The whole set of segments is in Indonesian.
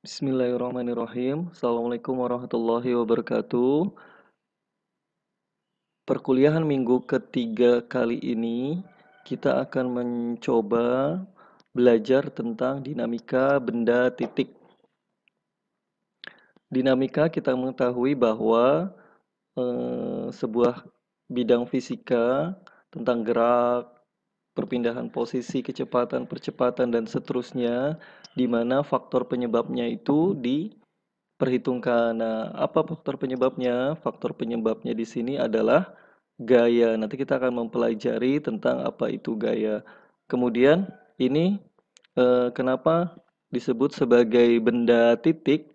Bismillahirrahmanirrahim. Assalamualaikum warahmatullahi wabarakatuh. Perkuliahan minggu ketiga kali ini, kita akan mencoba belajar tentang dinamika benda titik. Dinamika kita mengetahui bahwa sebuah bidang fisika tentang gerak, perpindahan posisi, kecepatan, percepatan, dan seterusnya, di mana faktor penyebabnya itu diperhitungkan. Nah, apa faktor penyebabnya? Faktor penyebabnya di sini adalah gaya. Nanti kita akan mempelajari tentang apa itu gaya. Kemudian ini kenapa disebut sebagai benda titik?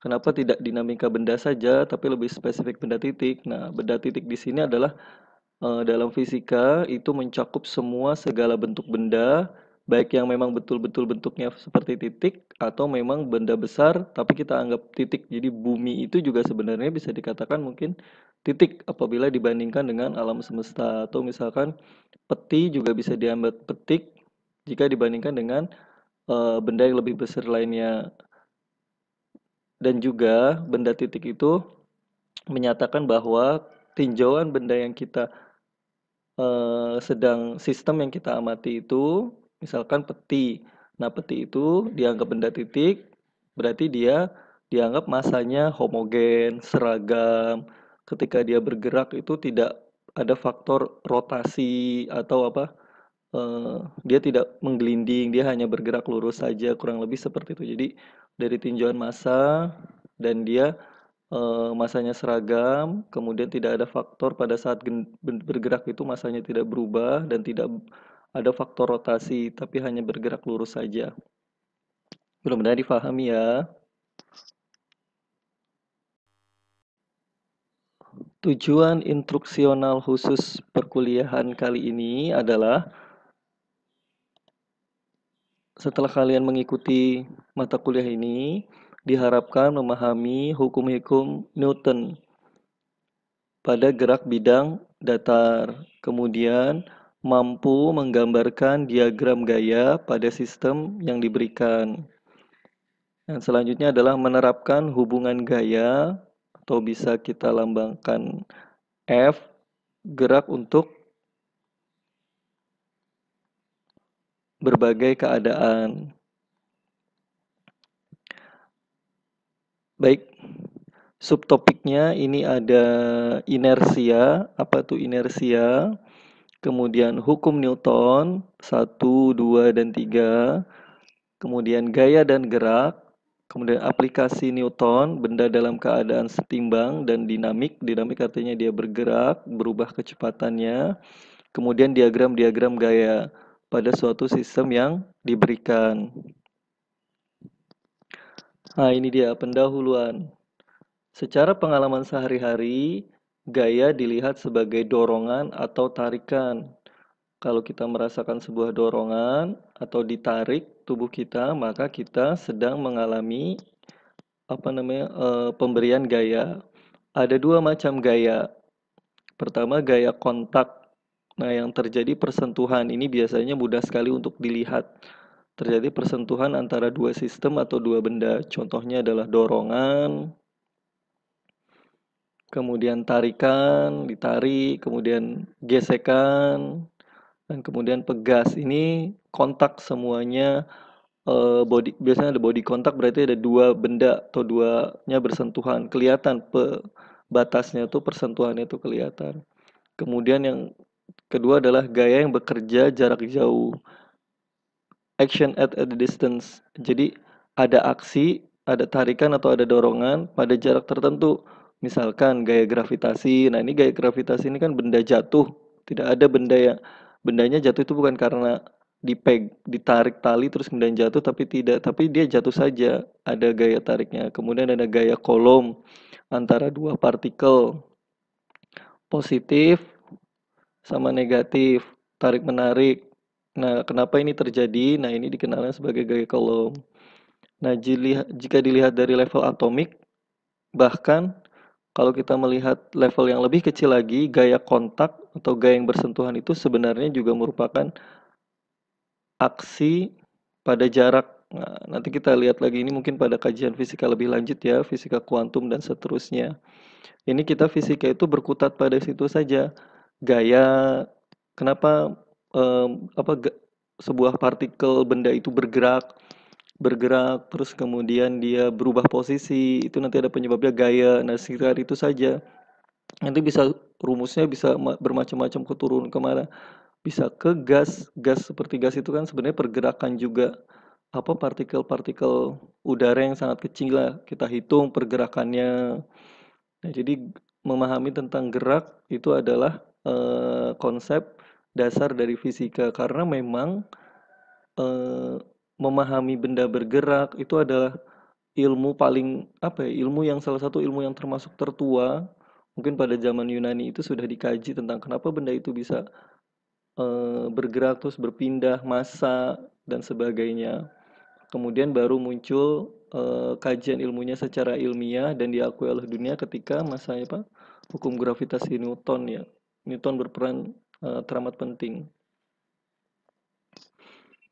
Kenapa tidak dinamika benda saja, tapi lebih spesifik benda titik? Nah, benda titik di sini adalah dalam fisika itu mencakup semua segala bentuk benda, baik yang memang betul-betul bentuknya seperti titik atau memang benda besar tapi kita anggap titik. Jadi bumi itu juga sebenarnya bisa dikatakan mungkin titik apabila dibandingkan dengan alam semesta, atau misalkan peti juga bisa dianggap petik jika dibandingkan dengan benda yang lebih besar lainnya. Dan juga benda titik itu menyatakan bahwa tinjauan benda yang kita sedang sistem yang kita amati itu, misalkan peti. Nah, peti itu dianggap benda titik, berarti dia dianggap masanya homogen, seragam. Ketika dia bergerak itu tidak ada faktor rotasi atau apa, dia tidak menggelinding, dia hanya bergerak lurus saja, kurang lebih seperti itu. Jadi dari tinjauan massa dan dia masanya seragam, kemudian tidak ada faktor pada saat bergerak itu masanya tidak berubah dan tidak ada faktor rotasi, tapi hanya bergerak lurus saja. Mudah-mudahan difahami ya. Tujuan instruksional khusus perkuliahan kali ini adalah setelah kalian mengikuti mata kuliah ini, diharapkan memahami hukum-hukum Newton pada gerak bidang datar. Kemudian mampu menggambarkan diagram gaya pada sistem yang diberikan. Yang selanjutnya adalah menerapkan hubungan gaya atau bisa kita lambangkan F, gerak untuk berbagai keadaan. Baik, subtopiknya ini ada inersia. Apa itu inersia? Kemudian hukum Newton 1, 2, dan 3. Kemudian gaya dan gerak. Kemudian aplikasi Newton, benda dalam keadaan setimbang dan dinamik. Dinamik artinya dia bergerak, berubah kecepatannya. Kemudian diagram-diagram gaya pada suatu sistem yang diberikan. Nah, ini dia pendahuluan. Secara pengalaman sehari-hari, gaya dilihat sebagai dorongan atau tarikan. Kalau kita merasakan sebuah dorongan atau ditarik tubuh kita, maka kita sedang mengalami pemberian gaya. Ada dua macam gaya. Pertama, gaya kontak. Nah, yang terjadi persentuhan ini biasanya mudah sekali untuk dilihat. Terjadi persentuhan antara dua sistem atau dua benda. Contohnya adalah dorongan, kemudian tarikan, ditarik, kemudian gesekan, dan kemudian pegas. Ini kontak semuanya. Biasanya ada body kontak, berarti ada dua benda atau duanya bersentuhan, kelihatan batasnya tuh, persentuhannya itu kelihatan. Kemudian yang kedua adalah gaya yang bekerja jarak jauh, action at a distance. Jadi ada aksi, ada tarikan atau ada dorongan pada jarak tertentu. Misalkan gaya gravitasi. Nah, ini gaya gravitasi ini kan benda jatuh, tidak ada bendanya jatuh itu bukan karena ditarik tali terus kemudian jatuh, tapi dia jatuh saja, ada gaya tariknya. Kemudian ada gaya kolom antara dua partikel, positif sama negatif, tarik menarik. Nah, kenapa ini terjadi? Nah, ini dikenal sebagai gaya kolom. Nah, jika dilihat dari level atomik, bahkan kalau kita melihat level yang lebih kecil lagi, gaya kontak atau gaya yang bersentuhan itu sebenarnya juga merupakan aksi pada jarak Nah, nanti kita lihat lagi ini mungkin pada kajian fisika lebih lanjut ya, fisika kuantum dan seterusnya. Ini kita fisika itu berkutat pada situ saja. Gaya, kenapa apa sebuah partikel benda itu bergerak terus kemudian dia berubah posisi, itu nanti ada penyebabnya gaya. Nah, sekitar itu saja. Nanti bisa rumusnya bisa bermacam-macam keturun kemana. Bisa ke gas, gas seperti gas itu kan sebenarnya pergerakan juga apa partikel-partikel udara yang sangat kecil lah. Kita hitung pergerakannya. Nah, jadi memahami tentang gerak itu adalah konsep dasar dari fisika karena memang eh, memahami benda bergerak itu adalah ilmu paling apa ya, ilmu yang salah satu ilmu yang termasuk tertua. Mungkin pada zaman Yunani itu sudah dikaji tentang kenapa benda itu bisa bergerak terus berpindah massa dan sebagainya. Kemudian baru muncul kajian ilmunya secara ilmiah dan diakui oleh dunia ketika masa apa? Hukum gravitasi Newton ya. Newton berperan teramat penting.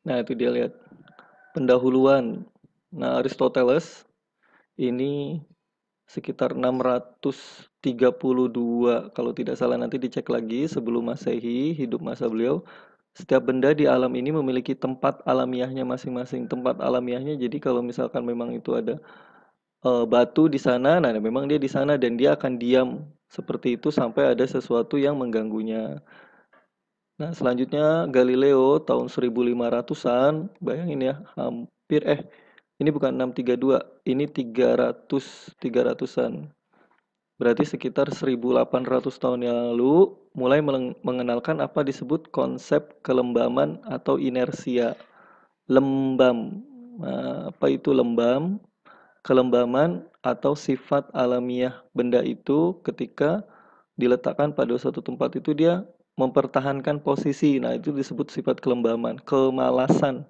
Nah, itu dia lihat pendahuluan. Nah, Aristoteles ini sekitar 632 kalau tidak salah, nanti dicek lagi sebelum Masehi, hidup masa beliau. Setiap benda di alam ini memiliki tempat alamiahnya masing-masing. Tempat alamiahnya jadi kalau misalkan memang itu ada batu di sana, nah memang dia di sana dan dia akan diam seperti itu sampai ada sesuatu yang mengganggunya. Nah, selanjutnya Galileo tahun 1500-an, bayangin ya, hampir ini bukan 632, ini 300-an. Berarti sekitar 1800 tahun yang lalu mulai mengenalkan apa disebut konsep kelembaman atau inersia. Lembam. Nah, apa itu lembam? Kelembaman atau sifat alamiah benda itu ketika diletakkan pada suatu tempat itu dia mempertahankan posisi. Nah, itu disebut sifat kelembaman. Kemalasan.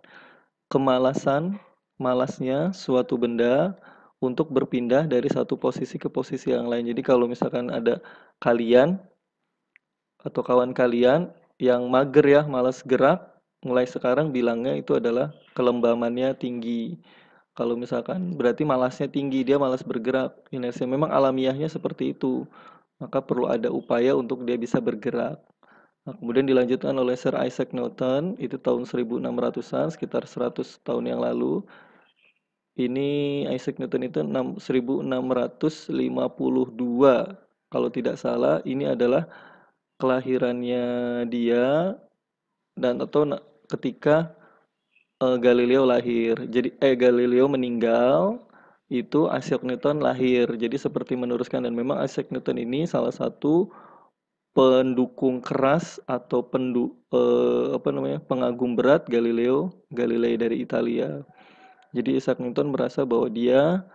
Kemalasan, malasnya suatu benda untuk berpindah dari satu posisi ke posisi yang lain. Jadi kalau misalkan ada kalian atau kawan kalian yang mager ya, malas gerak, mulai sekarang bilangnya itu adalah kelembamannya tinggi. Kalau misalkan berarti malasnya tinggi, dia malas bergerak. Inersia memang alamiahnya seperti itu. Maka perlu ada upaya untuk dia bisa bergerak. Nah, kemudian dilanjutkan oleh Sir Isaac Newton, itu tahun 1600-an, sekitar 100 tahun yang lalu. Ini Isaac Newton itu 1652, kalau tidak salah. Ini adalah kelahirannya dia dan atau ketika Galileo lahir. Jadi Galileo meninggal, itu Isaac Newton lahir. Jadi seperti meneruskan dan memang Isaac Newton ini salah satu pendukung keras atau apa namanya, pengagum berat Galileo Galilei dari Italia. Jadi Isaac Newton merasa bahwa dia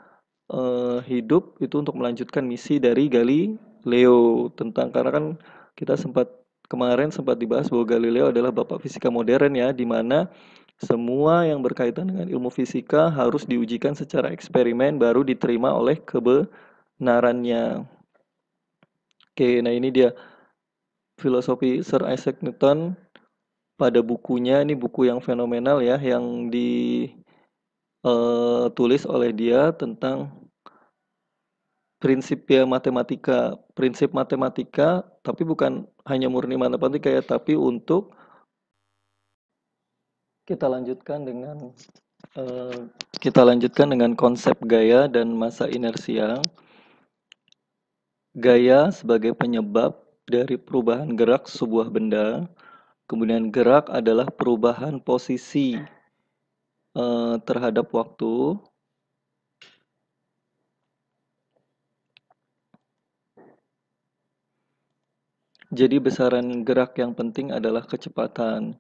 hidup itu untuk melanjutkan misi dari Galileo tentang karena kan kita kemarin sempat dibahas bahwa Galileo adalah bapak fisika modern ya, di mana semua yang berkaitan dengan ilmu fisika harus diujikan secara eksperimen baru diterima oleh kebenarannya. Oke, nah ini dia filosofi Sir Isaac Newton pada bukunya, ini buku yang fenomenal ya, yang ditulis oleh dia tentang prinsip matematika, tapi bukan hanya murni matematika ya, tapi untuk kita lanjutkan dengan konsep gaya dan massa inersia. Gaya sebagai penyebab dari perubahan gerak sebuah benda. Kemudian gerak adalah perubahan posisi terhadap waktu. Jadi besaran gerak yang penting adalah kecepatan.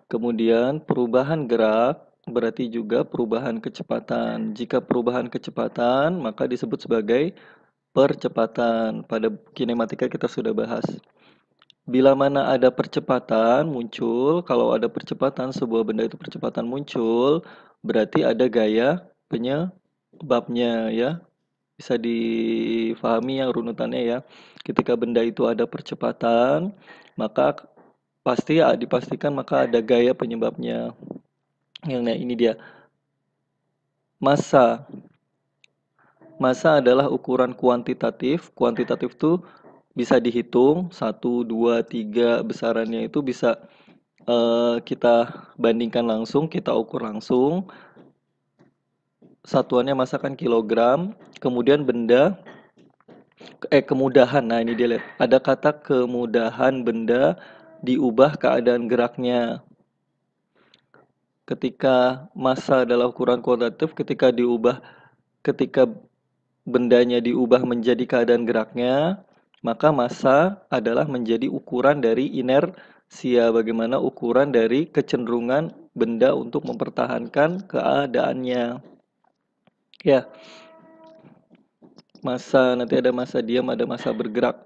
Kemudian perubahan gerak berarti juga perubahan kecepatan. Jika perubahan kecepatan maka disebut sebagai percepatan. Pada kinematika kita sudah bahas. Bila mana ada percepatan muncul, kalau ada percepatan sebuah benda itu percepatan muncul, berarti ada gaya penyebabnya ya. Bisa difahami yang runutannya ya. Ketika benda itu ada percepatan, maka pasti dipastikan maka ada gaya penyebabnya. Yang nah ini dia. Massa. Massa adalah ukuran kuantitatif. Kuantitatif itu bisa dihitung, 1, 2, 3 besarannya itu bisa kita bandingkan langsung, kita ukur langsung. Satuannya massa kan kilogram. Kemudian benda, kemudahan. Nah ini dia lihat. Ada kata kemudahan benda diubah keadaan geraknya. Ketika massa adalah ukuran kuantitatif, ketika bendanya diubah menjadi keadaan geraknya, maka massa adalah menjadi ukuran dari inersia, bagaimana ukuran dari kecenderungan benda untuk mempertahankan keadaannya. Ya, massa nanti ada massa diam, ada massa bergerak.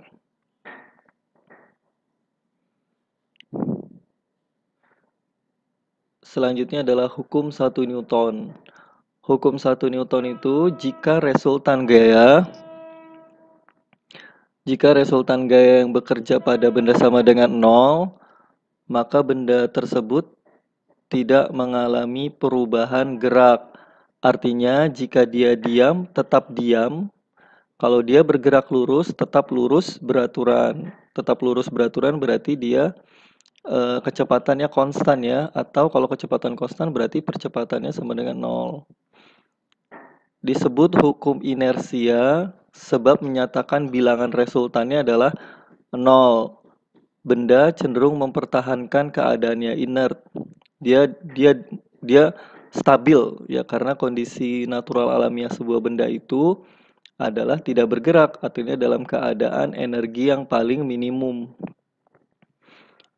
Selanjutnya adalah hukum 1 Newton. Hukum 1 Newton itu jika resultan gaya yang bekerja pada benda sama dengan 0, maka benda tersebut tidak mengalami perubahan gerak. Artinya jika dia diam, tetap diam. Kalau dia bergerak lurus, tetap lurus beraturan. Tetap lurus beraturan berarti dia kecepatannya konstan ya. Atau kalau kecepatan konstan berarti percepatannya sama dengan 0. Disebut hukum inersia sebab menyatakan bilangan resultannya adalah 0. Benda cenderung mempertahankan keadaannya inert. Dia stabil ya, karena kondisi natural alamiah sebuah benda itu adalah tidak bergerak, artinya dalam keadaan energi yang paling minimum.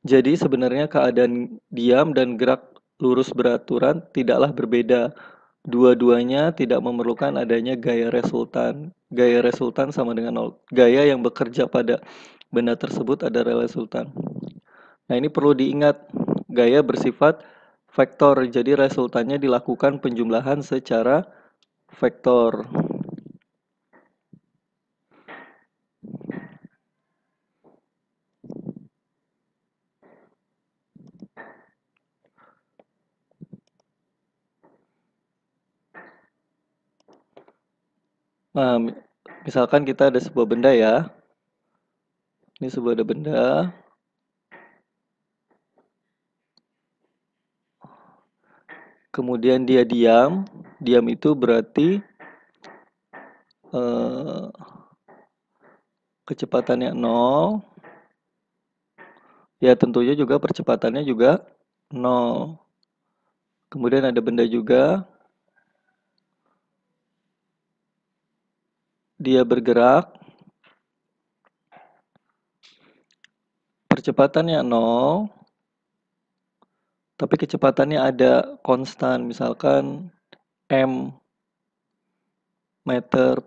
Jadi sebenarnya keadaan diam dan gerak lurus beraturan tidaklah berbeda. Dua-duanya tidak memerlukan adanya gaya resultan. Gaya resultan sama dengan 0. Gaya yang bekerja pada benda tersebut adalah resultan. Nah ini perlu diingat, gaya bersifat vektor, jadi resultannya dilakukan penjumlahan secara vektor. Nah, misalkan kita ada sebuah benda ya. Ini sebuah benda. Kemudian dia diam. Diam itu berarti kecepatannya 0. Ya tentunya juga percepatannya juga 0. Kemudian ada benda juga. Dia bergerak. Percepatannya 0. Tapi kecepatannya ada konstan, misalkan m meter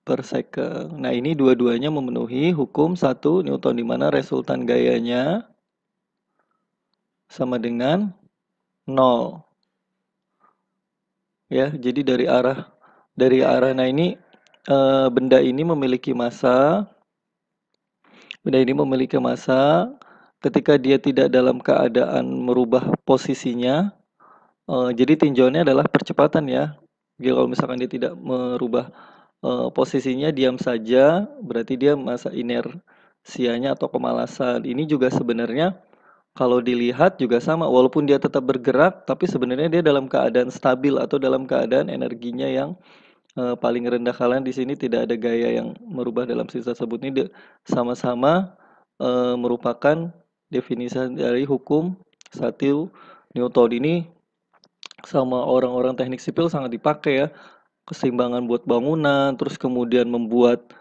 per second. Nah ini dua-duanya memenuhi hukum 1 Newton, di mana resultan gayanya sama dengan 0. Ya, jadi dari arah nah ini benda ini memiliki massa. Benda ini memiliki massa. Ketika dia tidak dalam keadaan merubah posisinya, jadi tinjauannya adalah percepatan ya. Jadi kalau misalkan dia tidak merubah posisinya, diam saja, berarti dia masa inersianya atau kemalasan. Ini juga sebenarnya kalau dilihat juga sama, walaupun dia tetap bergerak, tapi sebenarnya dia dalam keadaan stabil atau dalam keadaan energinya yang paling rendah. Kalian di sini tidak ada gaya yang merubah dalam sisa tersebut. Ini sama-sama merupakan definisi dari hukum 1 Newton. Ini sama orang-orang teknik sipil sangat dipakai ya. Keseimbangan buat bangunan, terus kemudian membuat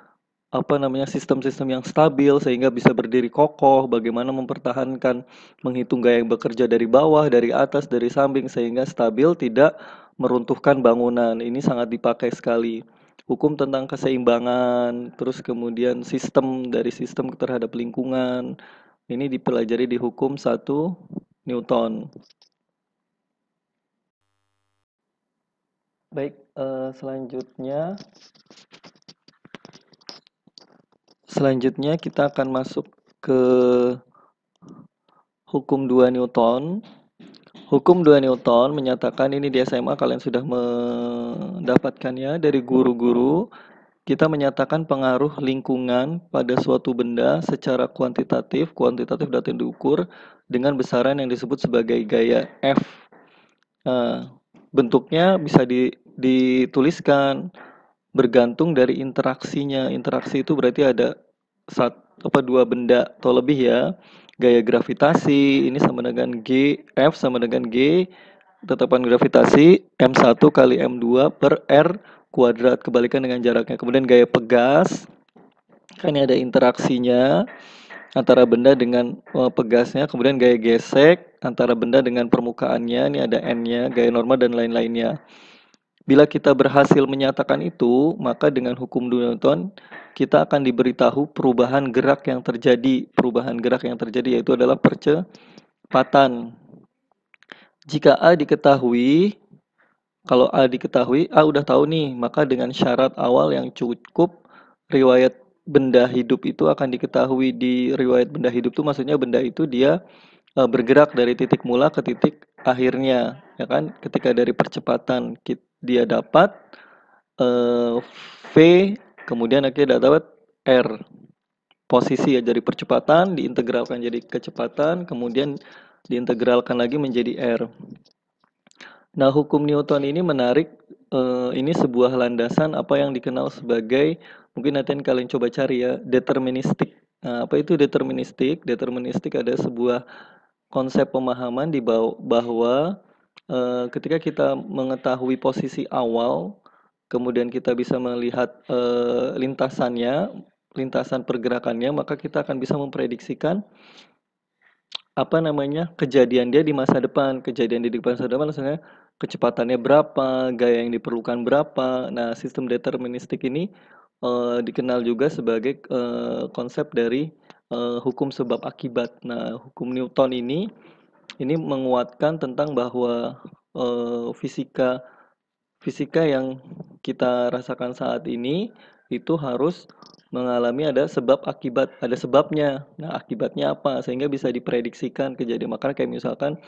sistem-sistem yang stabil sehingga bisa berdiri kokoh, bagaimana mempertahankan, menghitung gaya yang bekerja dari bawah, dari atas, dari samping sehingga stabil, tidak meruntuhkan bangunan. Ini sangat dipakai sekali. Hukum tentang keseimbangan, terus kemudian sistem terhadap lingkungan. Ini dipelajari di hukum 1 Newton. Baik, selanjutnya kita akan masuk ke hukum 2 Newton. Hukum 2 Newton menyatakan, ini di SMA kalian sudah mendapatkannya dari guru-guru, kita menyatakan pengaruh lingkungan pada suatu benda secara kuantitatif dapat diukur dengan besaran yang disebut sebagai gaya F. Bentuknya bisa dituliskan bergantung dari interaksinya. Interaksi itu berarti ada dua benda atau lebih ya. Gaya gravitasi ini sama dengan G, F sama dengan G, tetapan gravitasi M1 kali M2 per R kuadrat, kebalikan dengan jaraknya. Kemudian gaya pegas, kan ini ada interaksinya antara benda dengan pegasnya. Kemudian gaya gesek antara benda dengan permukaannya, ini ada N-nya, gaya normal dan lain-lainnya. Bila kita berhasil menyatakan itu, maka dengan hukum Newton kita akan diberitahu perubahan gerak yang terjadi. Perubahan gerak yang terjadi yaitu adalah percepatan. Jika A diketahui, kalau A diketahui, A udah tahu nih, maka dengan syarat awal yang cukup, riwayat benda hidup itu akan diketahui. Di riwayat benda hidup itu maksudnya benda itu dia bergerak dari titik mula ke titik akhirnya, ya kan? Ketika dari percepatan dia dapat V, kemudian akhirnya dapat R. Posisi ya dari percepatan diintegralkan jadi kecepatan, kemudian diintegralkan lagi menjadi R. Nah, hukum Newton ini menarik. Ini sebuah landasan apa yang dikenal sebagai, mungkin nanti kalian coba cari ya, deterministik. Nah, apa itu deterministik? Deterministik ada sebuah konsep pemahaman di bahwa ketika kita mengetahui posisi awal, kemudian kita bisa melihat lintasan pergerakannya, maka kita akan bisa memprediksikan kejadian dia di masa depan. Kejadian dia di masa depan misalnya kecepatannya berapa, gaya yang diperlukan berapa. Nah, sistem deterministik ini dikenal juga sebagai konsep dari hukum sebab akibat. Nah, hukum Newton ini menguatkan tentang bahwa fisika yang kita rasakan saat ini itu harus mengalami ada sebab akibat, ada sebabnya. Nah, akibatnya apa? Sehingga bisa diprediksikan kejadian. Makanya kayak misalkan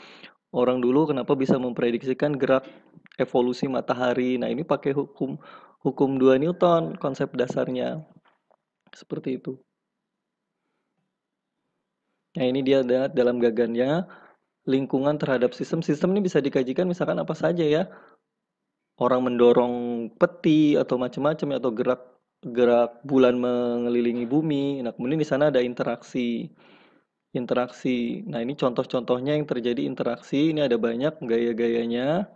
orang dulu kenapa bisa memprediksikan gerak evolusi matahari. Nah, ini pakai hukum 2 Newton konsep dasarnya. Seperti itu. Nah, ini dia dalam gagannya lingkungan terhadap sistem. Sistem ini bisa dikajikan misalkan apa saja ya. Orang mendorong peti atau macam-macam ya, atau gerak bulan mengelilingi bumi. Nah, kemudian di sana ada interaksi. Nah, ini contoh-contohnya yang terjadi interaksi. Ini ada banyak gaya-gayanya.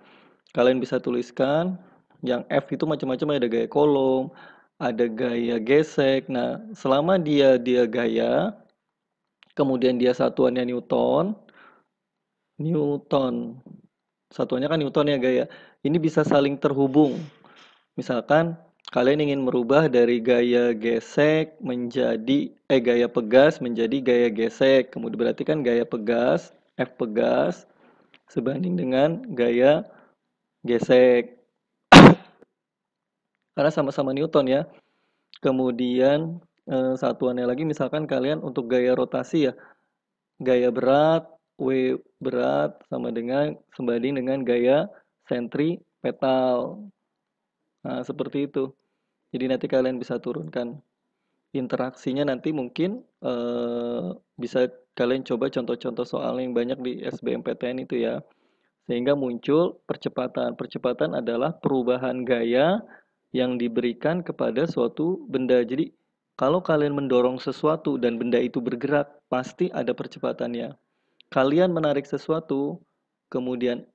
Kalian bisa tuliskan. Yang F itu macam-macam, ada gaya kolom, ada gaya gesek. Nah, selama dia gaya, kemudian dia satuannya Newton. Satuannya kan Newton ya gaya. Ini bisa saling terhubung. Misalkan kalian ingin merubah dari gaya gesek menjadi gaya pegas menjadi gaya gesek. Kemudian berarti kan gaya pegas, F pegas sebanding dengan gaya gesek. Karena sama-sama Newton ya. Kemudian satuannya lagi misalkan kalian untuk gaya rotasi ya. Gaya berat, W berat sebanding dengan gaya sentripetal. Nah, seperti itu. Jadi nanti kalian bisa turunkan interaksinya, nanti mungkin bisa kalian coba contoh-contoh soal yang banyak di SBMPTN itu ya. Sehingga muncul percepatan. Percepatan adalah perubahan gaya yang diberikan kepada suatu benda. Jadi kalau kalian mendorong sesuatu dan benda itu bergerak, pasti ada percepatannya. Kalian menarik sesuatu, kemudian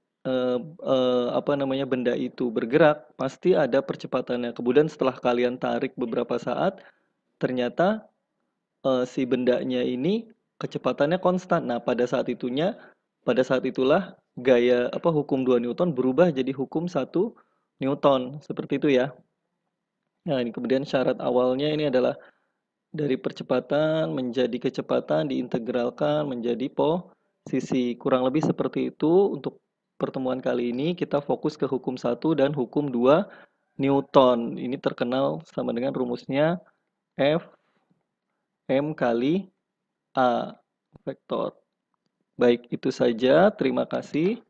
benda itu bergerak, pasti ada percepatannya. Kemudian setelah kalian tarik beberapa saat, ternyata si bendanya ini kecepatannya konstan. Nah, pada saat itulah hukum 2 Newton berubah jadi hukum 1 Newton. Seperti itu ya. Nah, ini kemudian syarat awalnya ini adalah dari percepatan menjadi kecepatan diintegralkan menjadi posisi. Kurang lebih seperti itu. Untuk pertemuan kali ini kita fokus ke hukum 1 dan hukum 2 Newton. Ini terkenal sama dengan rumusnya F M kali A vektor. Baik, itu saja. Terima kasih.